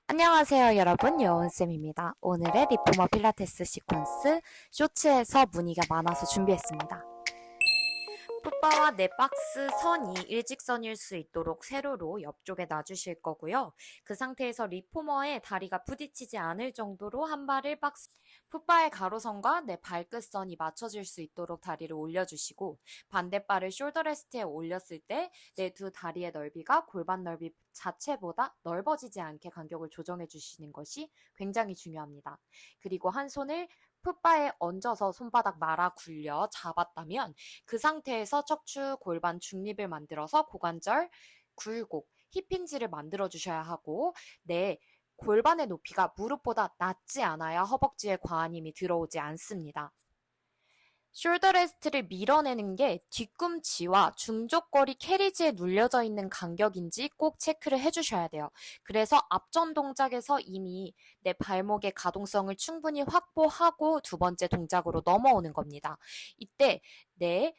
안녕하세요, 여러분. 여운쌤입니다. 오늘의 리포머 필라테스 시퀀스 쇼츠에서 문의가 많아서 준비했습니다. 풋바와 네 박스 선이 일직선일 수 있도록 세로로 옆쪽에 놔주실 거고요. 그 상태에서 리포머에 다리가 부딪히지 않을 정도로 한 발을 풋바의 가로선과 내 발끝선이 맞춰질 수 있도록 다리를 올려주시고, 반대발을 숄더 레스트에 올렸을 때 내 두 다리의 넓이가 골반 넓이 자체보다 넓어지지 않게 간격을 조정해 주시는 것이 굉장히 중요합니다. 그리고 한 손을 풋바에 얹어서 손바닥 말아 굴려 잡았다면 그 상태에서 척추 골반 중립을 만들어서 고관절, 굴곡, 힙힌지를 만들어 주셔야 하고, 내 골반의 높이가 무릎보다 낮지 않아야 허벅지에 과한 힘이 들어오지 않습니다. 숄더 레스트를 밀어내는 게 뒤꿈치와 중족골이 캐리지에 눌려져 있는 간격인지 꼭 체크를 해주셔야 돼요. 그래서 앞전 동작에서 이미 내 발목의 가동성을 충분히 확보하고 두 번째 동작으로 넘어오는 겁니다. 이때 내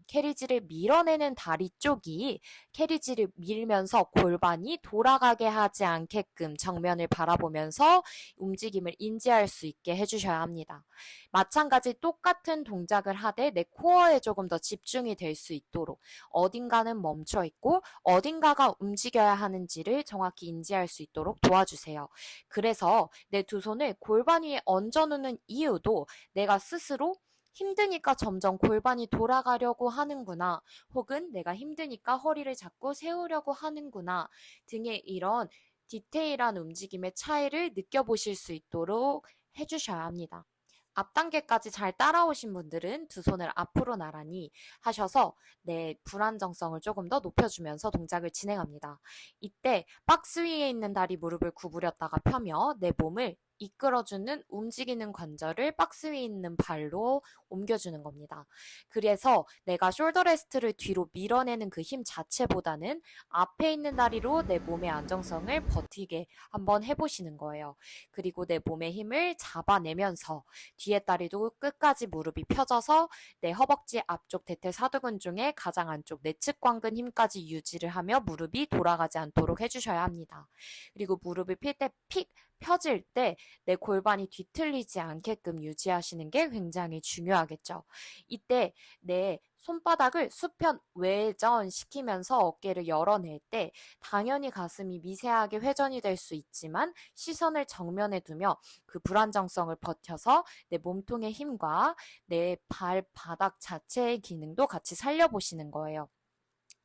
캐리지를 밀어내는 다리 쪽이 캐리지를 밀면서 골반이 돌아가게 하지 않게끔 정면을 바라보면서 움직임을 인지할 수 있게 해주셔야 합니다. 마찬가지 똑같은 동작을 하되 내 코어에 조금 더 집중이 될 수 있도록 어딘가는 멈춰 있고 어딘가가 움직여야 하는지를 정확히 인지할 수 있도록 도와주세요. 그래서 내 두 손을 골반 위에 얹어놓는 이유도 내가 스스로 힘드니까 점점 골반이 돌아가려고 하는구나, 혹은 내가 힘드니까 허리를 자꾸 세우려고 하는구나 등의 이런 디테일한 움직임의 차이를 느껴보실 수 있도록 해주셔야 합니다. 앞 단계까지 잘 따라오신 분들은 두 손을 앞으로 나란히 하셔서 내 불안정성을 조금 더 높여주면서 동작을 진행합니다. 이때 박스 위에 있는 다리 무릎을 구부렸다가 펴며 내 몸을 이끌어주는 움직이는 관절을 박스 위에 있는 발로 옮겨주는 겁니다. 그래서 내가 숄더 레스트를 뒤로 밀어내는 그 힘 자체보다는 앞에 있는 다리로 내 몸의 안정성을 버티게 한번 해보시는 거예요. 그리고 내 몸의 힘을 잡아내면서 뒤에 다리도 끝까지 무릎이 펴져서 내 허벅지 앞쪽 대퇴사두근 중에 가장 안쪽 내측 광근 힘까지 유지를 하며 무릎이 돌아가지 않도록 해주셔야 합니다. 그리고 무릎을 필 때 픽 펴질 때 내 골반이 뒤틀리지 않게끔 유지하시는 게 굉장히 중요하겠죠. 이때 내 손바닥을 수평 외전시키면서 어깨를 열어낼 때 당연히 가슴이 미세하게 회전이 될 수 있지만 시선을 정면에 두며 그 불안정성을 버텨서 내 몸통의 힘과 내 발바닥 자체의 기능도 같이 살려보시는 거예요.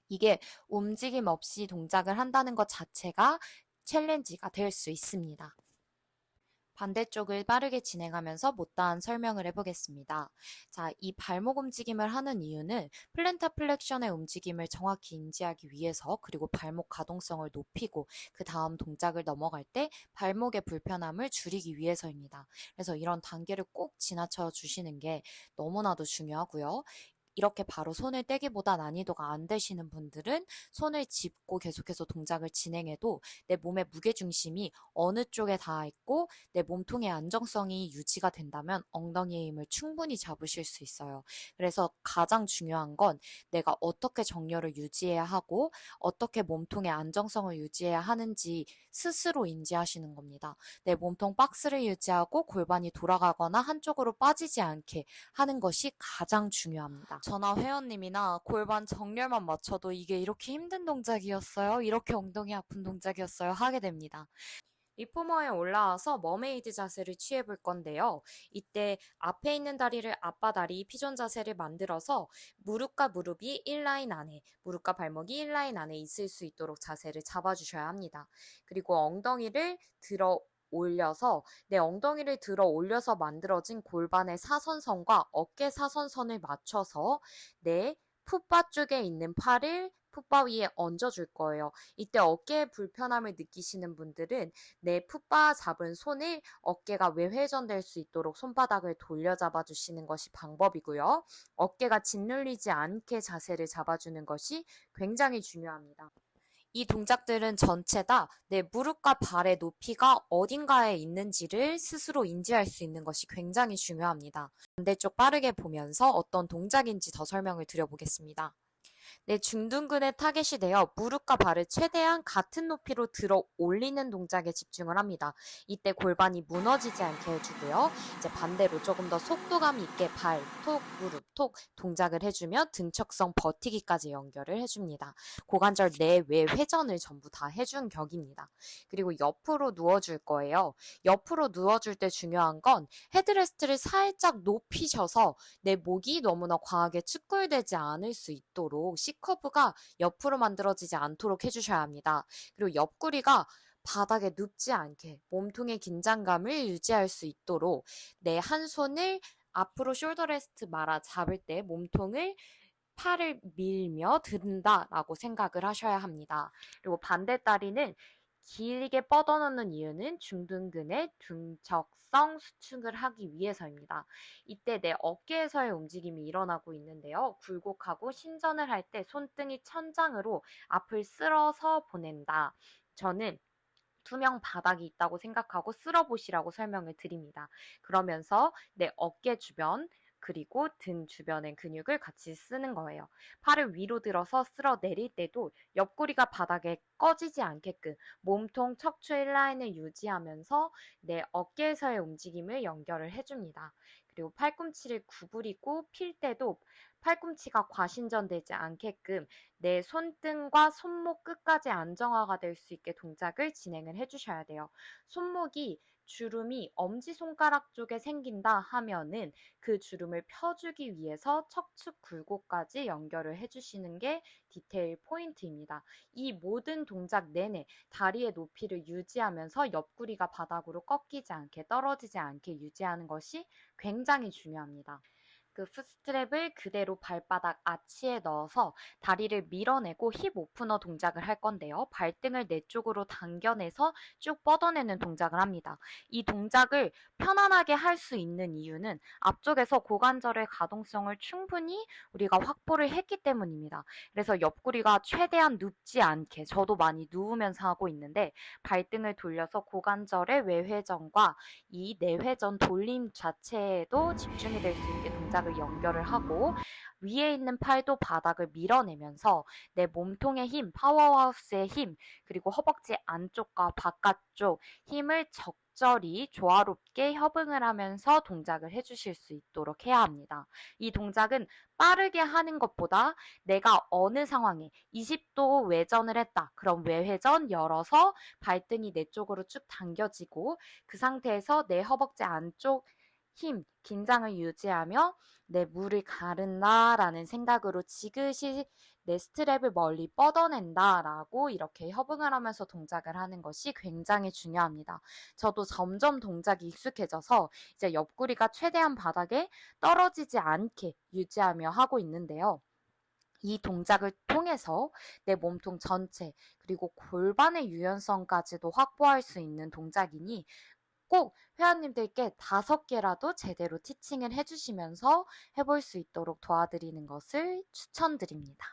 이게 움직임 없이 동작을 한다는 것 자체가 챌린지가 될 수 있습니다. 반대쪽을 빠르게 진행하면서 못다한 설명을 해보겠습니다. 자, 이 발목 움직임을 하는 이유는 플랜터 플렉션의 움직임을 정확히 인지하기 위해서, 그리고 발목 가동성을 높이고 그 다음 동작을 넘어갈 때 발목의 불편함을 줄이기 위해서입니다. 그래서 이런 단계를 꼭 지나쳐 주시는 게 너무나도 중요하고요. 이렇게 바로 손을 떼기보다 난이도가 안 되시는 분들은 손을 짚고 계속해서 동작을 진행해도 내 몸의 무게중심이 어느 쪽에 닿아 있고 내 몸통의 안정성이 유지가 된다면 엉덩이의 힘을 충분히 잡으실 수 있어요. 그래서 가장 중요한 건 내가 어떻게 정렬을 유지해야 하고 어떻게 몸통의 안정성을 유지해야 하는지 스스로 인지하시는 겁니다. 내 몸통 박스를 유지하고 골반이 돌아가거나 한쪽으로 빠지지 않게 하는 것이 가장 중요합니다. 저나 회원님이나 골반 정렬만 맞춰도 이게 이렇게 힘든 동작이었어요? 이렇게 엉덩이 아픈 동작이었어요? 하게 됩니다. 리포머에 올라와서 머메이드 자세를 취해 볼 건데요. 이때 앞에 있는 다리를 앞바다리 피존 자세를 만들어서 무릎과 무릎이 1라인 안에, 무릎과 발목이 1라인 안에 있을 수 있도록 자세를 잡아주셔야 합니다. 그리고 엉덩이를 들어 올려서 내 엉덩이를 들어 올려서 만들어진 골반의 사선선과 어깨 사선선을 맞춰서 내 풋바 쪽에 있는 팔을 풋바 위에 얹어줄 거예요. 이때 어깨에 불편함을 느끼시는 분들은 내 풋바 잡은 손을 어깨가 외회전될 수 있도록 손바닥을 돌려 잡아주시는 것이 방법이고요. 어깨가 짓눌리지 않게 자세를 잡아주는 것이 굉장히 중요합니다. 이 동작들은 전체 다 내 무릎과 발의 높이가 어딘가에 있는지를 스스로 인지할 수 있는 것이 굉장히 중요합니다. 반대쪽 빠르게 보면서 어떤 동작인지 더 설명을 드려보겠습니다. 내 중둔근의 타겟이 되어 무릎과 발을 최대한 같은 높이로 들어 올리는 동작에 집중을 합니다. 이때 골반이 무너지지 않게 해주고요. 이제 반대로 조금 더 속도감 있게 발, 톡, 무릎, 톡 동작을 해주며 등척성 버티기까지 연결을 해줍니다. 고관절 내외 회전을 전부 다 해준 격입니다. 그리고 옆으로 누워줄 거예요. 옆으로 누워줄 때 중요한 건 헤드레스트를 살짝 높이셔서 내 목이 너무나 과하게 축굴되지 않을 수 있도록 C커브가 옆으로 만들어지지 않도록 해주셔야 합니다. 그리고 옆구리가 바닥에 눕지 않게 몸통의 긴장감을 유지할 수 있도록 내 한 손을 앞으로 숄더 레스트 말아 잡을 때 몸통을 팔을 밀며 든다라고 생각을 하셔야 합니다. 그리고 반대 다리는 길게 뻗어놓는 이유는 중둔근의 중척성 수축을 하기 위해서입니다. 이때 내 어깨에서의 움직임이 일어나고 있는데요. 굴곡하고 신전을 할 때 손등이 천장으로 앞을 쓸어서 보낸다. 저는 투명 바닥이 있다고 생각하고 쓸어보시라고 설명을 드립니다. 그러면서 내 어깨 주변 그리고 등 주변의 근육을 같이 쓰는 거예요. 팔을 위로 들어서 쓸어 내릴 때도 옆구리가 바닥에 꺼지지 않게끔 몸통 척추 인라인을 유지하면서 내 어깨에서의 움직임을 연결을 해줍니다. 그리고 팔꿈치를 구부리고 필 때도 팔꿈치가 과신전되지 않게끔 내 손등과 손목 끝까지 안정화가 될 수 있게 동작을 진행을 해주셔야 돼요. 손목이 주름이 엄지손가락 쪽에 생긴다 하면은 그 주름을 펴주기 위해서 척추 굴곡까지 연결을 해주시는 게 디테일 포인트입니다. 이 모든 동작 내내 다리의 높이를 유지하면서 옆구리가 바닥으로 꺾이지 않게 떨어지지 않게 유지하는 것이 굉장히 중요합니다. 그 풋스트랩을 그대로 발바닥 아치에 넣어서 다리를 밀어내고 힙 오프너 동작을 할 건데요. 발등을 내 쪽으로 당겨내서 쭉 뻗어내는 동작을 합니다. 이 동작을 편안하게 할 수 있는 이유는 앞쪽에서 고관절의 가동성을 충분히 우리가 확보를 했기 때문입니다. 그래서 옆구리가 최대한 눕지 않게 저도 많이 누우면서 하고 있는데 발등을 돌려서 고관절의 외회전과 이 내회전 돌림 자체에도 집중이 될 수 있게 동작을 연결을 하고 위에 있는 팔도 바닥을 밀어내면서 내 몸통의 힘, 파워하우스의 힘, 그리고 허벅지 안쪽과 바깥쪽 힘을 적절히 조화롭게 협응을 하면서 동작을 해주실 수 있도록 해야 합니다. 이 동작은 빠르게 하는 것보다 내가 어느 상황에 20도 외전을 했다. 그럼 외회전 열어서 발등이 내 쪽으로 쭉 당겨지고 그 상태에서 내 허벅지 안쪽 힘, 긴장을 유지하며 내 물을 가른다라는 생각으로 지그시 내 스트랩을 멀리 뻗어낸다라고 이렇게 협응을 하면서 동작을 하는 것이 굉장히 중요합니다. 저도 점점 동작이 익숙해져서 이제 옆구리가 최대한 바닥에 떨어지지 않게 유지하며 하고 있는데요. 이 동작을 통해서 내 몸통 전체 그리고 골반의 유연성까지도 확보할 수 있는 동작이니 꼭 회원님들께 5개라도 제대로 티칭을 해주시면서 해볼 수 있도록 도와드리는 것을 추천드립니다.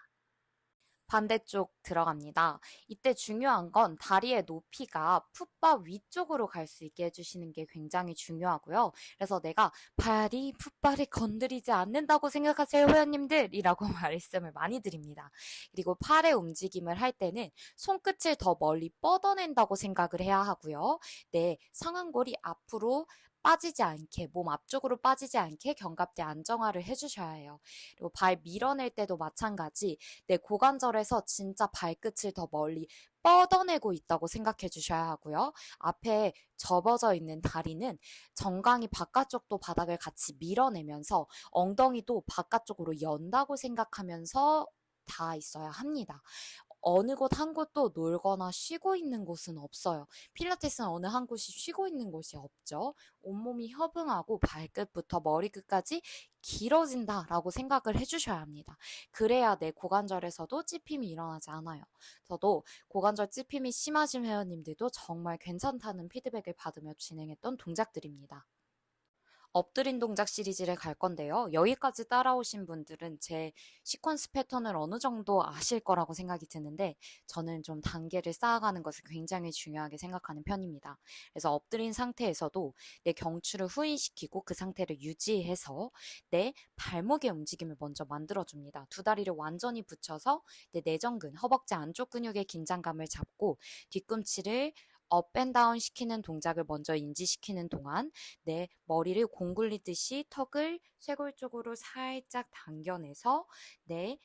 반대쪽 들어갑니다. 이때 중요한 건 다리의 높이가 풋바 위쪽으로 갈 수 있게 해주시는 게 굉장히 중요하고요. 그래서 내가 발이 풋바를 건드리지 않는다고 생각하세요, 회원님들이라고 말씀을 많이 드립니다. 그리고 팔의 움직임을 할 때는 손끝을 더 멀리 뻗어낸다고 생각을 해야 하고요. 내 상완골이 앞으로 빠지지 않게, 몸 앞쪽으로 빠지지 않게 견갑대 안정화를 해주셔야 해요. 그리고 발 밀어낼 때도 마찬가지 내 고관절에서 진짜 발끝을 더 멀리 뻗어내고 있다고 생각해 주셔야 하고요. 앞에 접어져 있는 다리는 정강이 바깥쪽도 바닥을 같이 밀어내면서 엉덩이도 바깥쪽으로 연다고 생각하면서 다 있어야 합니다. 어느 곳 한 곳도 놀거나 쉬고 있는 곳은 없어요. 필라테스는 어느 한 곳이 쉬고 있는 곳이 없죠. 온몸이 협응하고 발끝부터 머리끝까지 길어진다라고 생각을 해주셔야 합니다. 그래야 내 고관절에서도 찝힘이 일어나지 않아요. 저도 고관절 찝힘이 심하신 회원님들도 정말 괜찮다는 피드백을 받으며 진행했던 동작들입니다. 엎드린 동작 시리즈를 갈 건데요. 여기까지 따라오신 분들은 제 시퀀스 패턴을 어느 정도 아실 거라고 생각이 드는데 저는 좀 단계를 쌓아가는 것을 굉장히 중요하게 생각하는 편입니다. 그래서 엎드린 상태에서도 내 경추를 후인시키고 그 상태를 유지해서 내 발목의 움직임을 먼저 만들어줍니다. 두 다리를 완전히 붙여서 내 내전근, 허벅지 안쪽 근육의 긴장감을 잡고 뒤꿈치를 업 앤 다운 시키는 동작을 먼저 인지시키는 동안 내 머리를 공 굴리듯이 턱을 쇄골 쪽으로 살짝 당겨내서 내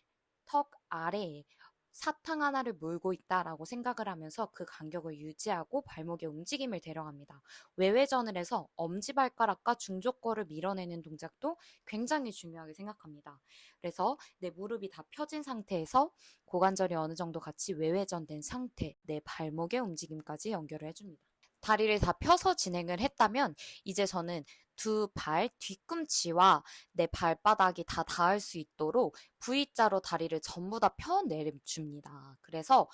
턱 아래에 사탕 하나를 물고 있다라고 생각을 하면서 그 간격을 유지하고 발목의 움직임을 데려갑니다. 외회전을 해서 엄지발가락과 중족골을 밀어내는 동작도 굉장히 중요하게 생각합니다. 그래서 내 무릎이 다 펴진 상태에서 고관절이 어느 정도 같이 외회전된 상태, 내 발목의 움직임까지 연결을 해줍니다. 다리를 다 펴서 진행을 했다면 이제 저는 두 발 뒤꿈치와 내 발바닥이 다 닿을 수 있도록 V자로 다리를 전부 다 펴내줍니다. 그래서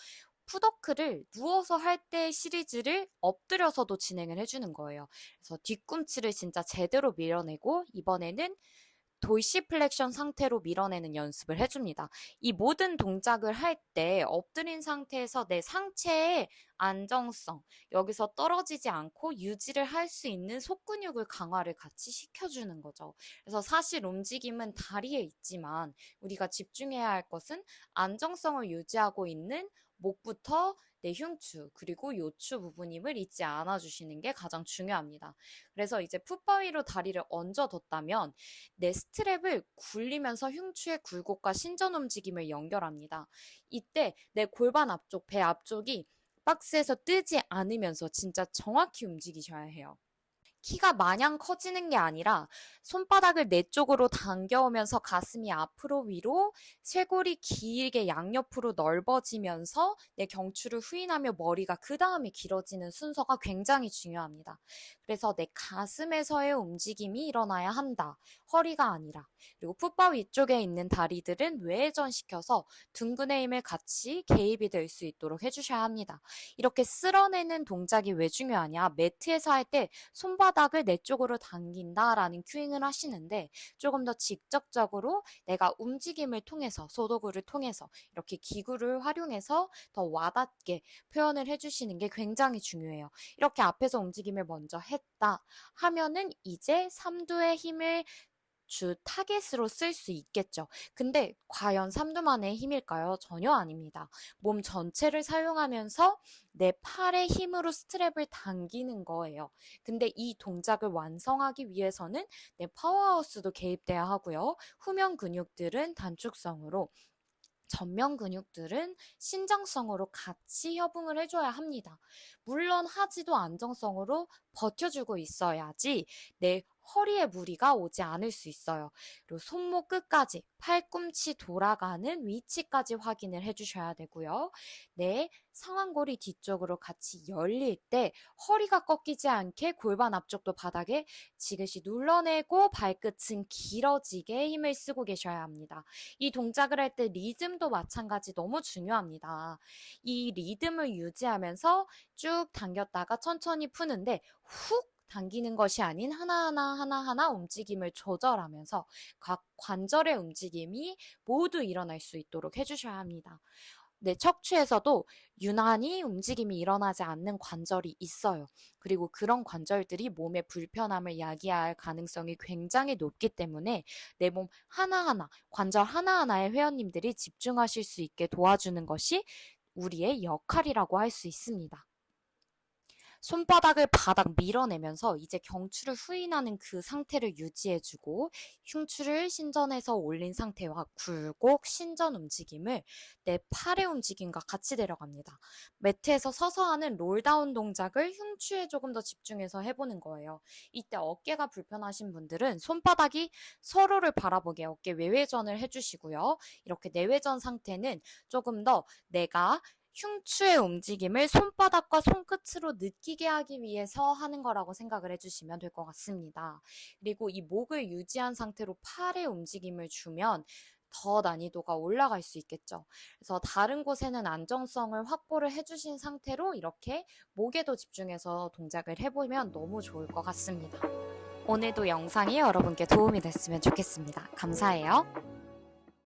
푸더크를 누워서 할 때 시리즈를 엎드려서도 진행을 해주는 거예요. 그래서 뒤꿈치를 진짜 제대로 밀어내고 이번에는 돌시플렉션 상태로 밀어내는 연습을 해줍니다. 이 모든 동작을 할 때 엎드린 상태에서 내 상체의 안정성, 여기서 떨어지지 않고 유지를 할 수 있는 속근육을 강화를 같이 시켜주는 거죠. 그래서 사실 움직임은 다리에 있지만 우리가 집중해야 할 것은 안정성을 유지하고 있는 목부터 내 흉추 그리고 요추 부분임을 잊지 않아 주시는 게 가장 중요합니다. 그래서 이제 풋바 위로 다리를 얹어뒀다면 내 스트랩을 굴리면서 흉추의 굴곡과 신전 움직임을 연결합니다. 이때 내 골반 앞쪽, 배 앞쪽이 박스에서 뜨지 않으면서 진짜 정확히 움직이셔야 해요. 키가 마냥 커지는 게 아니라 손바닥을 내 쪽으로 당겨오면서 가슴이 앞으로 위로 쇄골이 길게 양옆으로 넓어지면서 내 경추를 후인하며 머리가 그 다음에 길어지는 순서가 굉장히 중요합니다. 그래서 내 가슴에서의 움직임이 일어나야 한다. 허리가 아니라. 그리고 풋바 위쪽에 있는 다리들은 외회전시켜서 둥근의 힘을 같이 개입이 될 수 있도록 해주셔야 합니다. 이렇게 쓸어내는 동작이 왜 중요하냐? 매트에서 할 때 손바닥을 내 쪽으로 당긴다라는 큐잉을 하시는데 조금 더 직접적으로 내가 움직임을 통해서 소도구를 통해서 이렇게 기구를 활용해서 더 와닿게 표현을 해주시는 게 굉장히 중요해요. 이렇게 앞에서 움직임을 먼저 했다 하면은 이제 삼두의 힘을 주 타겟으로 쓸 수 있겠죠. 근데 과연 삼두만의 힘일까요? 전혀 아닙니다. 몸 전체를 사용하면서 내 팔의 힘으로 스트랩을 당기는 거예요. 근데 이 동작을 완성하기 위해서는 내 파워하우스도 개입돼야 하고요. 후면 근육들은 단축성으로 전면 근육들은 신장성으로 같이 협응을 해줘야 합니다. 물론 하지도 안정성으로 버텨주고 있어야지 내 허리에 무리가 오지 않을 수 있어요. 그리고 손목 끝까지 팔꿈치 돌아가는 위치까지 확인을 해주셔야 되고요. 내 상완골이 뒤쪽으로 같이 열릴 때 허리가 꺾이지 않게 골반 앞쪽도 바닥에 지그시 눌러내고 발끝은 길어지게 힘을 쓰고 계셔야 합니다. 이 동작을 할 때 리듬도 마찬가지 너무 중요합니다. 이 리듬을 유지하면서 쭉 당겼다가 천천히 푸는데 훅 당기는 것이 아닌 하나하나 움직임을 조절하면서 각 관절의 움직임이 모두 일어날 수 있도록 해주셔야 합니다. 네, 척추에서도 유난히 움직임이 일어나지 않는 관절이 있어요. 그리고 그런 관절들이 몸의 불편함을 야기할 가능성이 굉장히 높기 때문에 내 몸 하나하나, 관절 하나하나의 회원님들이 집중하실 수 있게 도와주는 것이 우리의 역할이라고 할 수 있습니다. 손바닥을 바닥 밀어내면서 이제 경추를 후인하는 그 상태를 유지해주고 흉추를 신전에서 올린 상태와 굴곡, 신전 움직임을 내 팔의 움직임과 같이 데려갑니다. 매트에서 서서 하는 롤다운 동작을 흉추에 조금 더 집중해서 해보는 거예요. 이때 어깨가 불편하신 분들은 손바닥이 서로를 바라보게 어깨 외회전을 해주시고요. 이렇게 내회전 상태는 조금 더 내가 흉추의 움직임을 손바닥과 손끝으로 느끼게 하기 위해서 하는 거라고 생각을 해주시면 될 것 같습니다. 그리고 이 목을 유지한 상태로 팔의 움직임을 주면 더 난이도가 올라갈 수 있겠죠. 그래서 다른 곳에는 안정성을 확보를 해주신 상태로 이렇게 목에도 집중해서 동작을 해보면 너무 좋을 것 같습니다. 오늘도 영상이 여러분께 도움이 됐으면 좋겠습니다. 감사해요.